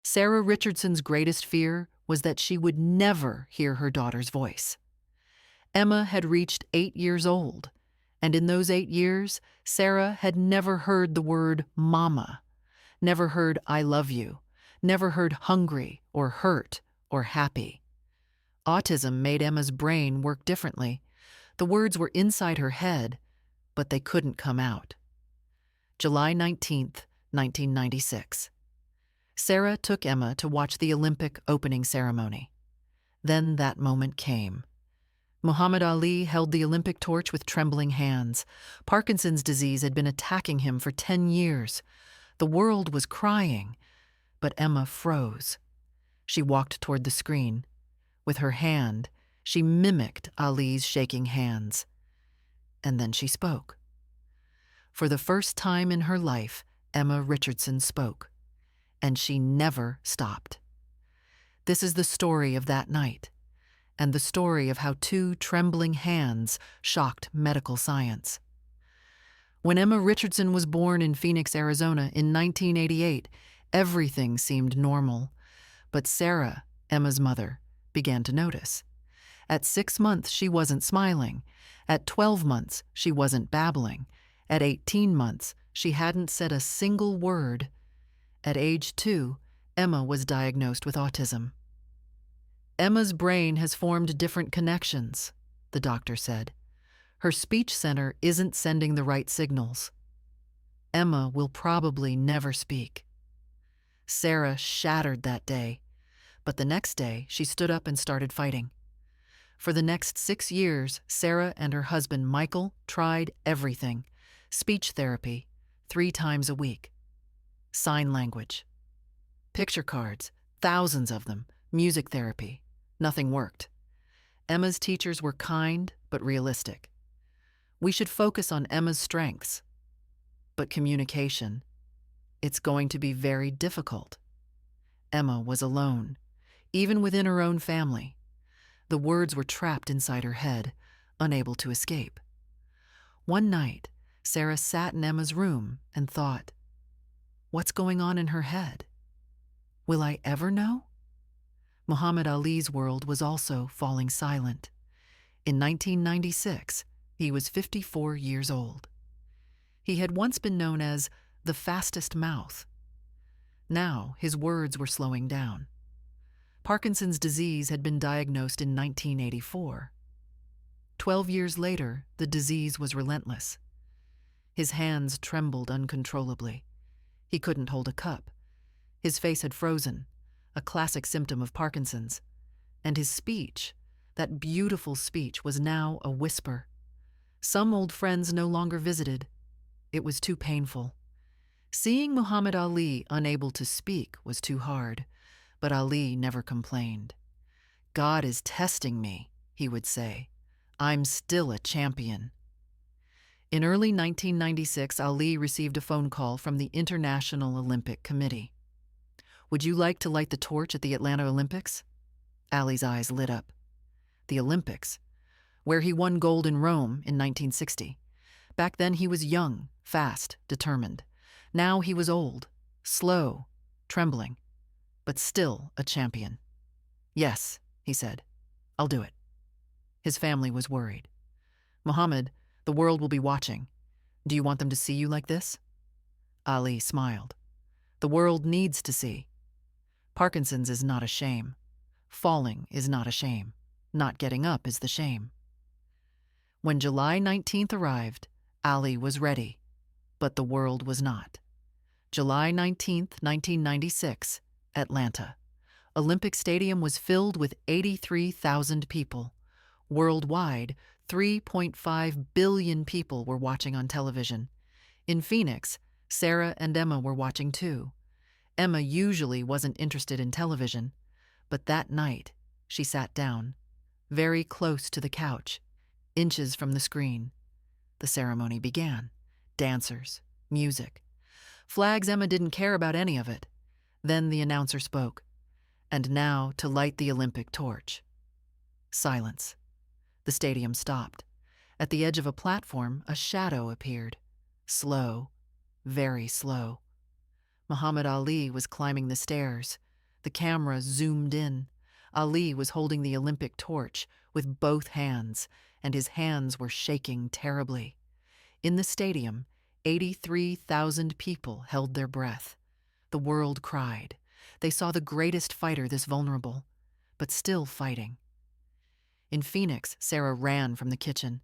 Sarah Richardson's greatest fear was that she would never hear her daughter's voice. Emma had reached 8 years old, and in those 8 years, Sarah had never heard the word mama, never heard I love you, never heard hungry or hurt or happy. Autism made Emma's brain work differently. The words were inside her head, but they couldn't come out. July 19th, 1996. Sarah took Emma to watch the Olympic opening ceremony. Then that moment came. Muhammad Ali held the Olympic torch with trembling hands. Parkinson's disease had been attacking him for 10 years. The world was crying, but Emma froze. She walked toward the screen. With her hand, she mimicked Ali's shaking hands. And then she spoke. For the first time in her life, Emma Richardson spoke. And she never stopped. This is the story of that night, and the story of how 2 trembling hands shocked medical science. When Emma Richardson was born in Phoenix, Arizona in 1988, everything seemed normal. But Sarah, Emma's mother, began to notice. At 6 months, she wasn't smiling. At 12 months, she wasn't babbling. At 18 months, she hadn't said a single word. At age 2, Emma was diagnosed with autism. Emma's brain has formed different connections, the doctor said. Her speech center isn't sending the right signals. Emma will probably never speak. Sarah shattered that day, but the next day she stood up and started fighting. For the next 6 years, Sarah and her husband Michael tried everything: speech therapy, 3 times a week, sign language, picture cards, thousands of them, music therapy. Nothing worked. Emma's teachers were kind but realistic. We should focus on Emma's strengths. But communication, it's going to be very difficult. Emma was alone, even within her own family. The words were trapped inside her head, unable to escape. One night, Sarah sat in Emma's room and thought, what's going on in her head? Will I ever know? Muhammad Ali's world was also falling silent. In 1996, he was 54 years old. He had once been known as the fastest mouth. Now his words were slowing down. Parkinson's disease had been diagnosed in 1984. 12 years later, the disease was relentless. His hands trembled uncontrollably. He couldn't hold a cup. His face had frozen, a classic symptom of Parkinson's. And his speech, that beautiful speech, was now a whisper. Some old friends no longer visited. It was too painful. Seeing Muhammad Ali unable to speak was too hard, but Ali never complained. God is testing me, he would say. I'm still a champion. In early 1996, Ali received a phone call from the International Olympic Committee. Would you like to light the torch at the Atlanta Olympics? Ali's eyes lit up. The Olympics, where he won gold in Rome in 1960. Back then he was young, fast, determined. Now he was old, slow, trembling, but still a champion. Yes, he said, I'll do it. His family was worried. Muhammad, the world will be watching. Do you want them to see you like this? Ali smiled. The world needs to see. Parkinson's is not a shame. Falling is not a shame. Not getting up is the shame. When July 19th arrived, Ali was ready, but the world was not. July 19th, 1996, Atlanta. Olympic Stadium was filled with 83,000 people. Worldwide, 3.5 billion people were watching on television. In Phoenix, Sarah and Emma were watching too. Emma usually wasn't interested in television, but that night she sat down, very close to the couch, inches from the screen. The ceremony began. Dancers, music, flags. Emma didn't care about any of it. Then the announcer spoke. And now to light the Olympic torch. Silence. The stadium stopped. At the edge of a platform, a shadow appeared. Slow, very slow. Muhammad Ali was climbing the stairs. The camera zoomed in. Ali was holding the Olympic torch with both hands, and his hands were shaking terribly. In the stadium, 83,000 people held their breath. The world cried. They saw the greatest fighter this vulnerable, but still fighting. In Phoenix, Sarah ran from the kitchen.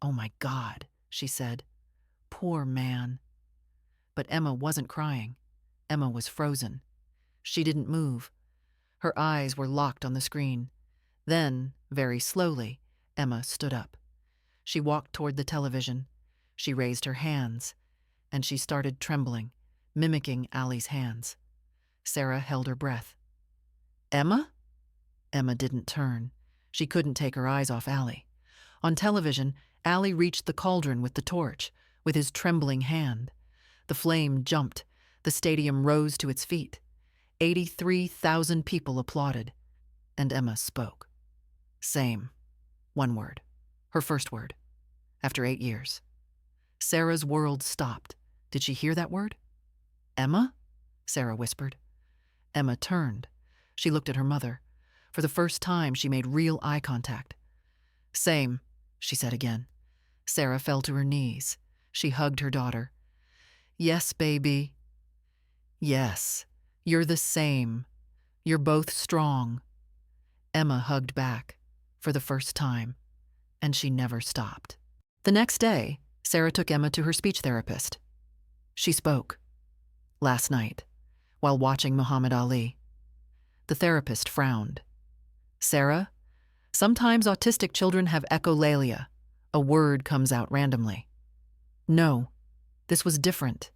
"Oh my God," she said. "Poor man." But Emma wasn't crying. Emma was frozen. She didn't move. Her eyes were locked on the screen. Then, very slowly, Emma stood up. She walked toward the television. She raised her hands, and she started trembling, mimicking Ali's hands. Sarah held her breath. "Emma?" Emma didn't turn. She couldn't take her eyes off Ali. On television, Ali reached the cauldron with the torch, with his trembling hand. The flame jumped. The stadium rose to its feet. 83,000 people applauded. And Emma spoke. Same. One word. Her first word. After 8 years. Sarah's world stopped. Did she hear that word? "Emma?" Sarah whispered. Emma turned. She looked at her mother. For the first time, she made real eye contact. "Same," she said again. Sarah fell to her knees. She hugged her daughter. "Yes, baby. Yes, you're the same. You're both strong." Emma hugged back, for the first time, and she never stopped. The next day, Sarah took Emma to her speech therapist. She spoke. Last night, while watching Muhammad Ali. The therapist frowned. "Sarah, sometimes autistic children have echolalia. A word comes out randomly." "No, this was different.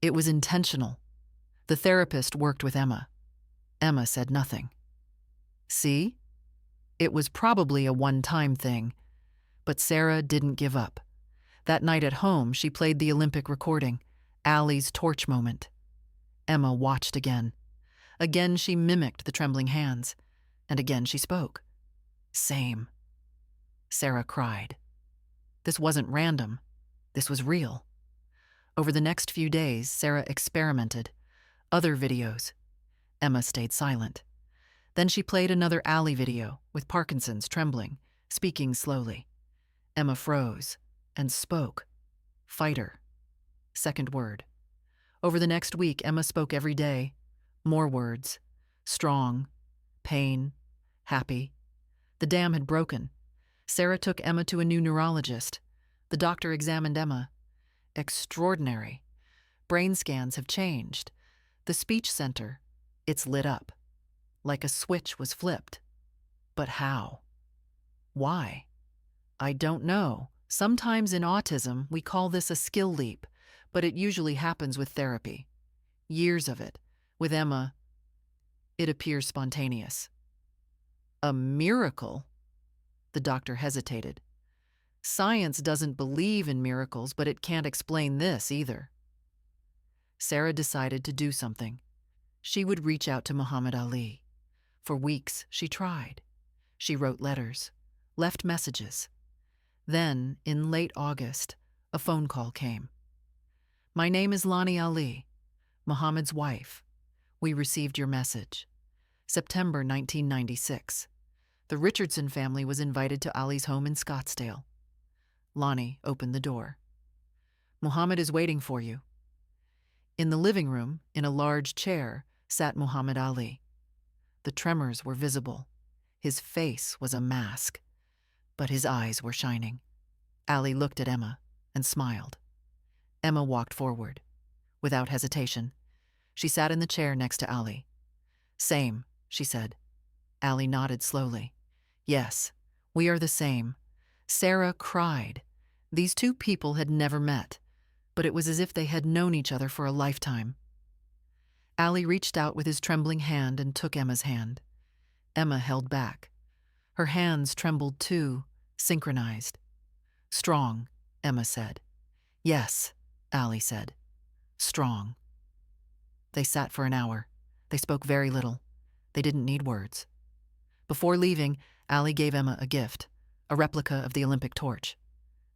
It was intentional." The therapist worked with Emma. Emma said nothing. "See? It was probably a one-time thing." But Sarah didn't give up. That night at home, she played the Olympic recording, Ali's torch moment. Emma watched again. Again she mimicked the trembling hands, and again she spoke. Same. Sarah cried. This wasn't random. This was real. Over the next few days, Sarah experimented. Other videos. Emma stayed silent. Then she played another Ali video with Parkinson's trembling, speaking slowly. Emma froze and spoke. Fighter. Second word. Over the next week, Emma spoke every day. More words. Strong. Pain. Happy. The dam had broken. Sarah took Emma to a new neurologist. The doctor examined Emma. Extraordinary. Brain scans have changed. The speech center, it's lit up. Like a switch was flipped. But how? Why? I don't know. Sometimes in autism, we call this a skill leap, but it usually happens with therapy. Years of it. With Emma, it appears spontaneous. A miracle? The doctor hesitated. Science doesn't believe in miracles, but it can't explain this either. Sarah decided to do something. She would reach out to Muhammad Ali. For weeks, she tried. She wrote letters, left messages. Then, in late August, a phone call came. "My name is Lani Ali, Muhammad's wife. We received your message." September 1996. The Richardson family was invited to Ali's home in Scottsdale. Lani opened the door. "Muhammad is waiting for you." In the living room, in a large chair, sat Muhammad Ali. The tremors were visible. His face was a mask, but his eyes were shining. Ali looked at Emma and smiled. Emma walked forward. Without hesitation, she sat in the chair next to Ali. "Same," she said. Ali nodded slowly. "Yes, we are the same." Sarah cried. These two people had never met, but it was as if they had known each other for a lifetime. Ali reached out with his trembling hand and took Emma's hand. Emma held back. Her hands trembled too, synchronized. "Strong," Emma said. "Yes," Ali said. "Strong." They sat for an hour. They spoke very little. They didn't need words. Before leaving, Ali gave Emma a gift, a replica of the Olympic torch.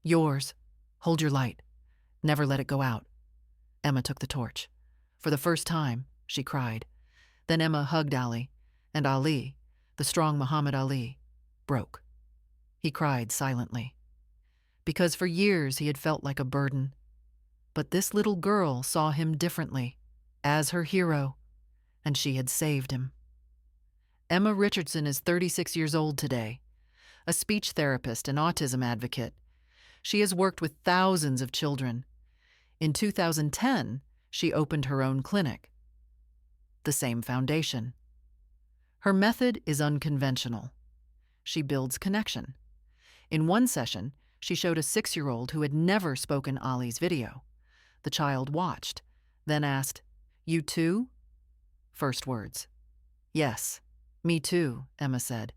"Yours. Hold your light. Never let it go out." Emma took the torch. For the first time, she cried. Then Emma hugged Ali, and Ali, the strong Muhammad Ali, broke. He cried silently, because for years he had felt like a burden. But this little girl saw him differently, as her hero, and she had saved him. Emma Richardson is 36 years old today, a speech therapist and autism advocate. She has worked with thousands of children. In 2010, she opened her own clinic. The same foundation. Her method is unconventional. She builds connection. In one session, she showed a 6-year-old who had never spoken Ali's video. The child watched, then asked, "You too?" First words. "Yes, me too," Emma said.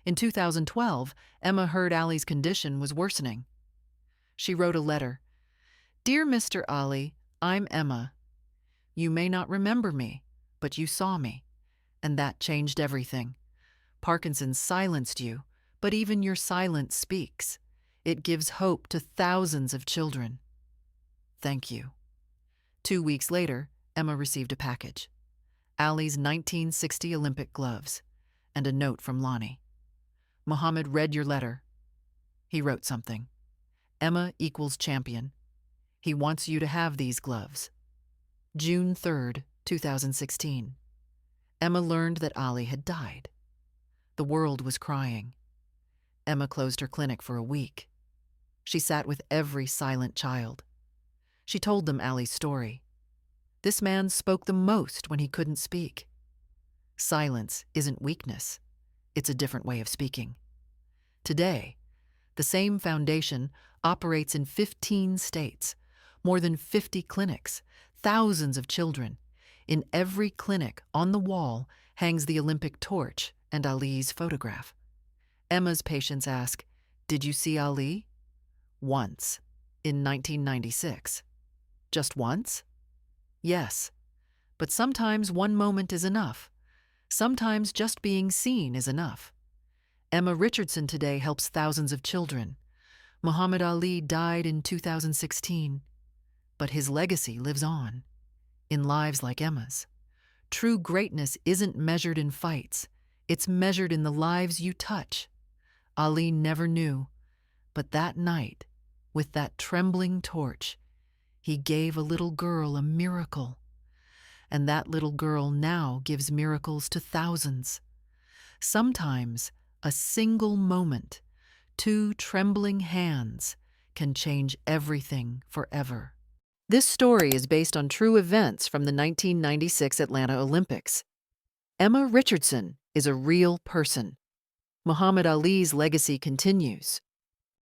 In 2012, Emma heard Ali's condition was worsening. She wrote a letter. "Dear Mr. Ali, I'm Emma. You may not remember me, but you saw me, and that changed everything. Parkinson silenced you, but even your silence speaks. It gives hope to thousands of children. Thank you." 2 weeks later, Emma received a package. Ali's 1960 Olympic gloves, and a note from Lonnie. "Mohammed read your letter. He wrote something. Emma equals champion. He wants you to have these gloves." June 3rd, 2016. Emma learned that Ali had died. The world was crying. Emma closed her clinic for a week. She sat with every silent child. She told them Ali's story. This man spoke the most when he couldn't speak. Silence isn't weakness. It's a different way of speaking. Today, the same foundation operates in 15 states, more than 50 clinics, thousands of children. In every clinic, on the wall, hangs the Olympic torch and Ali's photograph. Emma's patients ask, "Did you see Ali?" "Once, in 1996. "Just once?" "Yes. But sometimes one moment is enough. Sometimes just being seen is enough." Emma Richardson today helps thousands of children. Muhammad Ali died in 2016, but his legacy lives on, in lives like Emma's. True greatness isn't measured in fights. It's measured in the lives you touch. Ali never knew, but that night, with that trembling torch, he gave a little girl a miracle. And that little girl now gives miracles to thousands. Sometimes, a single moment, 2 trembling hands, can change everything forever. This story is based on true events from the 1996 Atlanta Olympics. Emma Richardson is a real person. Muhammad Ali's legacy continues.